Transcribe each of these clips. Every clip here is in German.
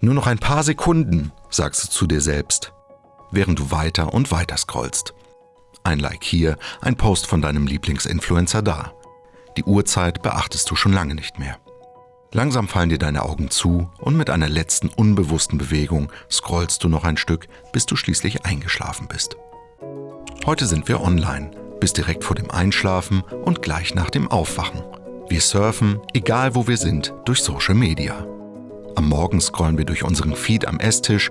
Nur noch ein paar Sekunden, sagst du zu dir selbst, während du weiter und weiter scrollst. Ein Like hier, ein Post von deinem Lieblingsinfluencer da. Die Uhrzeit beachtest du schon lange nicht mehr. Langsam fallen dir deine Augen zu und mit einer letzten unbewussten Bewegung scrollst du noch ein Stück, bis du schließlich eingeschlafen bist. Heute sind wir online, bis direkt vor dem Einschlafen und gleich nach dem Aufwachen. Wir surfen, egal wo wir sind, durch Social Media. Am Morgen scrollen wir durch unseren Feed am Esstisch,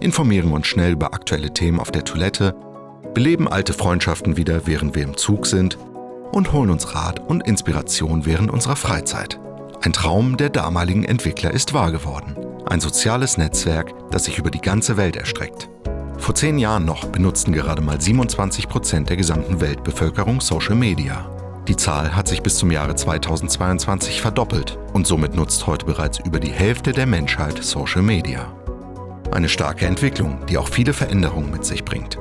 informieren uns schnell über aktuelle Themen auf der Toilette, beleben alte Freundschaften wieder, während wir im Zug sind und holen uns Rat und Inspiration während unserer Freizeit. Ein Traum der damaligen Entwickler ist wahr geworden. Ein soziales Netzwerk, das sich über die ganze Welt erstreckt. Vor 10 Jahren noch benutzten gerade mal 27% der gesamten Weltbevölkerung Social Media. Die Zahl hat sich bis zum Jahre 2022 verdoppelt und somit nutzt heute bereits über die Hälfte der Menschheit Social Media. Eine starke Entwicklung, die auch viele Veränderungen mit sich bringt.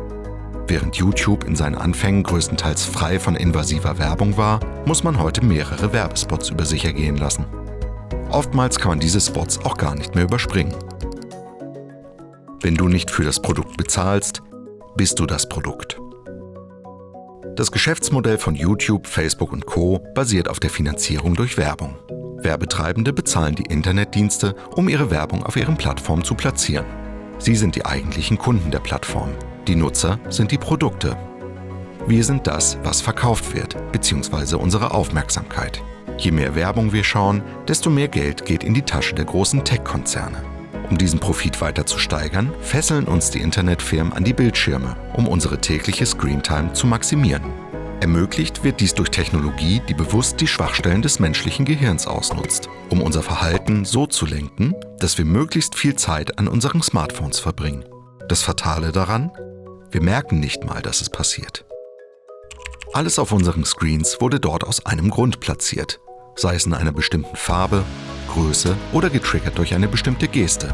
Während YouTube in seinen Anfängen größtenteils frei von invasiver Werbung war, muss man heute mehrere Werbespots über sich ergehen lassen. Oftmals kann man diese Spots auch gar nicht mehr überspringen. Wenn du nicht für das Produkt bezahlst, bist du das Produkt. Das Geschäftsmodell von YouTube, Facebook und Co. basiert auf der Finanzierung durch Werbung. Werbetreibende bezahlen die Internetdienste, um ihre Werbung auf ihren Plattformen zu platzieren. Sie sind die eigentlichen Kunden der Plattform. Die Nutzer sind die Produkte. Wir sind das, was verkauft wird, bzw. unsere Aufmerksamkeit. Je mehr Werbung wir schauen, desto mehr Geld geht in die Tasche der großen Tech-Konzerne. Um diesen Profit weiter zu steigern, fesseln uns die Internetfirmen an die Bildschirme, um unsere tägliche Screentime zu maximieren. Ermöglicht wird dies durch Technologie, die bewusst die Schwachstellen des menschlichen Gehirns ausnutzt, um unser Verhalten so zu lenken, dass wir möglichst viel Zeit an unseren Smartphones verbringen. Das Fatale daran? Wir merken nicht mal, dass es passiert. Alles auf unseren Screens wurde dort aus einem Grund platziert, sei es in einer bestimmten Farbe, Größe oder getriggert durch eine bestimmte Geste.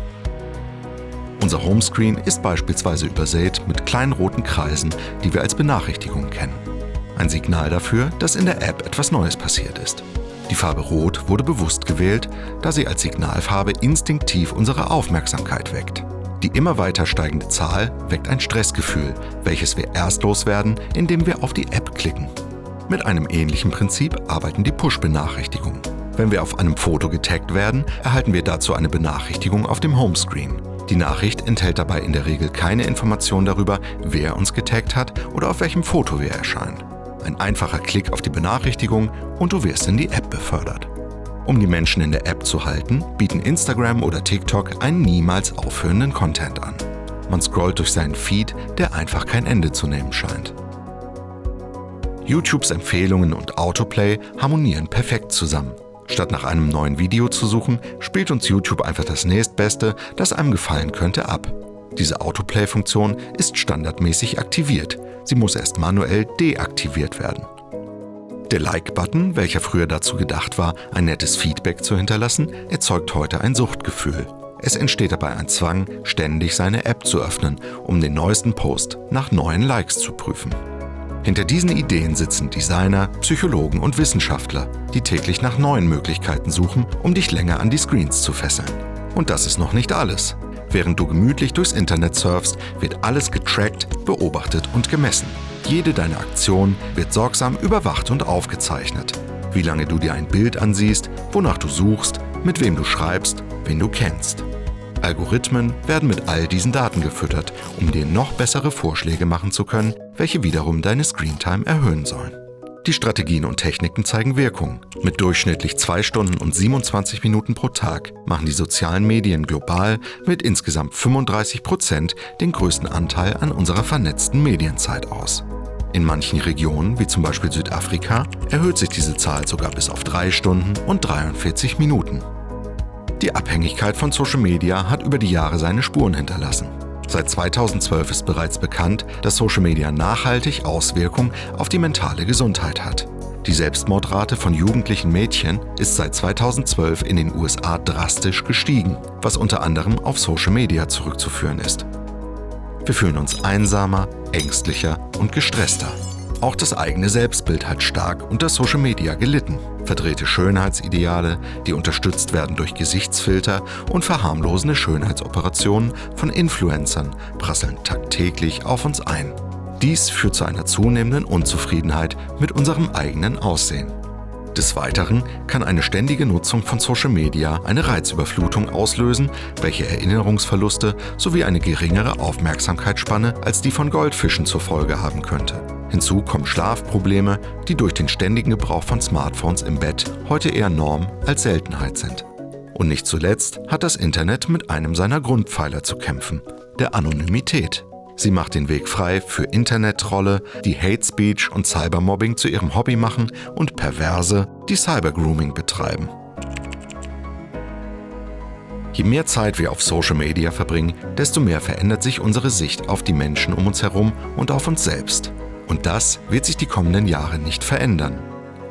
Unser Homescreen ist beispielsweise übersät mit kleinen roten Kreisen, die wir als Benachrichtigung kennen. Ein Signal dafür, dass in der App etwas Neues passiert ist. Die Farbe Rot wurde bewusst gewählt, da sie als Signalfarbe instinktiv unsere Aufmerksamkeit weckt. Die immer weiter steigende Zahl weckt ein Stressgefühl, welches wir erst loswerden, indem wir auf die App klicken. Mit einem ähnlichen Prinzip arbeiten die Push-Benachrichtigungen. Wenn wir auf einem Foto getaggt werden, erhalten wir dazu eine Benachrichtigung auf dem Homescreen. Die Nachricht enthält dabei in der Regel keine Information darüber, wer uns getaggt hat oder auf welchem Foto wir erscheinen. Ein einfacher Klick auf die Benachrichtigung und du wirst in die App befördert. Um die Menschen in der App zu halten, bieten Instagram oder TikTok einen niemals aufhörenden Content an. Man scrollt durch seinen Feed, der einfach kein Ende zu nehmen scheint. YouTubes Empfehlungen und Autoplay harmonieren perfekt zusammen. Statt nach einem neuen Video zu suchen, spielt uns YouTube einfach das nächstbeste, das einem gefallen könnte, ab. Diese Autoplay-Funktion ist standardmäßig aktiviert. Sie muss erst manuell deaktiviert werden. Der Like-Button, welcher früher dazu gedacht war, ein nettes Feedback zu hinterlassen, erzeugt heute ein Suchtgefühl. Es entsteht dabei ein Zwang, ständig seine App zu öffnen, um den neuesten Post nach neuen Likes zu prüfen. Hinter diesen Ideen sitzen Designer, Psychologen und Wissenschaftler, die täglich nach neuen Möglichkeiten suchen, um dich länger an die Screens zu fesseln. Und das ist noch nicht alles. Während du gemütlich durchs Internet surfst, wird alles getrackt, beobachtet und gemessen. Jede deiner Aktion wird sorgsam überwacht und aufgezeichnet. Wie lange du dir ein Bild ansiehst, wonach du suchst, mit wem du schreibst, wen du kennst. Algorithmen werden mit all diesen Daten gefüttert, um dir noch bessere Vorschläge machen zu können, welche wiederum deine Screentime erhöhen sollen. Die Strategien und Techniken zeigen Wirkung. Mit durchschnittlich 2 Stunden und 27 Minuten pro Tag machen die sozialen Medien global mit insgesamt 35% den größten Anteil an unserer vernetzten Medienzeit aus. In manchen Regionen, wie zum Beispiel Südafrika, erhöht sich diese Zahl sogar bis auf 3 Stunden und 43 Minuten. Die Abhängigkeit von Social Media hat über die Jahre seine Spuren hinterlassen. Seit 2012 ist bereits bekannt, dass Social Media nachhaltig Auswirkungen auf die mentale Gesundheit hat. Die Selbstmordrate von jugendlichen Mädchen ist seit 2012 in den USA drastisch gestiegen, was unter anderem auf Social Media zurückzuführen ist. Wir fühlen uns einsamer, ängstlicher und gestresster. Auch das eigene Selbstbild hat stark unter Social Media gelitten. Verdrehte Schönheitsideale, die unterstützt werden durch Gesichtsfilter und verharmlosende Schönheitsoperationen von Influencern, prasseln tagtäglich auf uns ein. Dies führt zu einer zunehmenden Unzufriedenheit mit unserem eigenen Aussehen. Des Weiteren kann eine ständige Nutzung von Social Media eine Reizüberflutung auslösen, welche Erinnerungsverluste sowie eine geringere Aufmerksamkeitsspanne als die von Goldfischen zur Folge haben könnte. Hinzu kommen Schlafprobleme, die durch den ständigen Gebrauch von Smartphones im Bett heute eher Norm als Seltenheit sind. Und nicht zuletzt hat das Internet mit einem seiner Grundpfeiler zu kämpfen, der Anonymität. Sie macht den Weg frei für Internettrolle, die Hate Speech und Cybermobbing zu ihrem Hobby machen und Perverse, die Cybergrooming betreiben. Je mehr Zeit wir auf Social Media verbringen, desto mehr verändert sich unsere Sicht auf die Menschen um uns herum und auf uns selbst. Und das wird sich die kommenden Jahre nicht verändern.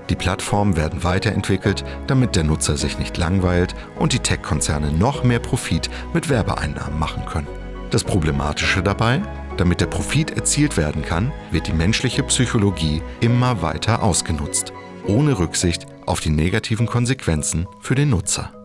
Die Plattformen werden weiterentwickelt, damit der Nutzer sich nicht langweilt und die Tech-Konzerne noch mehr Profit mit Werbeeinnahmen machen können. Das Problematische dabei: Damit der Profit erzielt werden kann, wird die menschliche Psychologie immer weiter ausgenutzt, ohne Rücksicht auf die negativen Konsequenzen für den Nutzer.